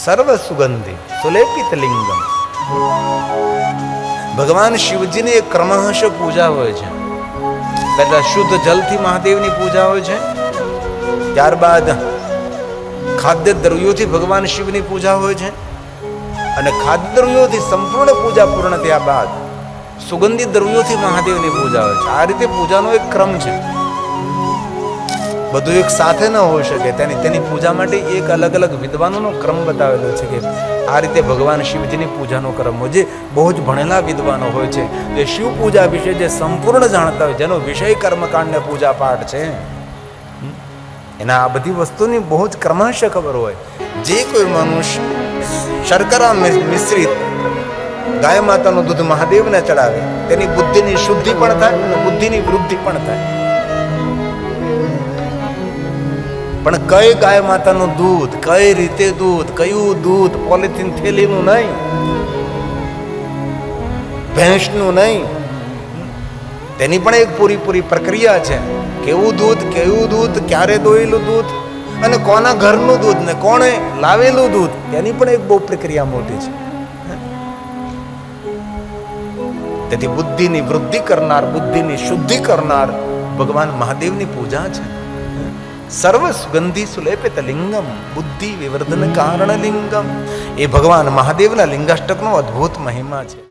સર્વ સુગંધી સુલેપિત લિંગમ. ભગવાન શિવજીની એક ક્રમશઃ પૂજા હોય છે. પહેલા શુદ્ધ જલથી મહાદેવની પૂજા હોય છે, ત્યારબાદ ખાદ્ય દ્રવ્યોથી ભગવાન શિવની પૂજા હોય છે, અને ખાદ્ય દ્રવ્યોથી સંપૂર્ણ પૂજા પૂર્ણ થયા બાદ સુગંધિત દ્રવ્યોથી મહાદેવની પૂજા હોય છે. આ રીતે પૂજાનો એક ક્રમ છે. બધું એક સાથે ન હોઈ શકે. તેની પૂજા માટે એક અલગ અલગ વિદ્વાનોનો ક્રમ બતાવેલો છે કે આ રીતે ભગવાન શિવજીની પૂજાનો ક્રમ હોય. જે બહુ જ ભણેલા વિદ્વાનો હોય છે, જે શિવ પૂજા વિશે જે સંપૂર્ણ જાણતા હોય, જેનો વિષય કર્મકાંડ ને પૂજા પાઠ છે, એના આ બધી વસ્તુની બહુ જ ક્રમશઃ ખબર હોય. જે કોઈ મનુષ્ય શર્કરા મિશ્રિત ગાય માતાનું દૂધ મહાદેવને ચડાવે, તેની બુદ્ધિની શુદ્ધિ પણ થાય અને બુદ્ધિની વૃદ્ધિ પણ થાય. પણ કઈ ગાય માતાનું દૂધ, કઈ રીતે દૂધ, કયું દૂધ, પોલિથીન થેલીનું નહીં, ભેંસનું નહીં, તેની પણ એક પૂરી પ્રક્રિયા છે. કેવું દૂધ, ક્યારે દોયેલું દૂધ, અને કોના ઘરનું દૂધ ને કોણે લાવેલું દૂધ, તેની પણ એક બહુ પ્રક્રિયા મોટી છે. તેથી બુદ્ધિની વૃદ્ધિ કરનાર, બુદ્ધિની શુદ્ધિ કરનાર ભગવાન મહાદેવની પૂજા છે. સર્વ સુગંધી સુલેપિત લિંગમ બુદ્ધિ વિવર્ધન કારણ લિંગમ. એ ભગવાન મહાદેવના લિંગાષ્ટકનો અદ્ભુત મહિમા છે.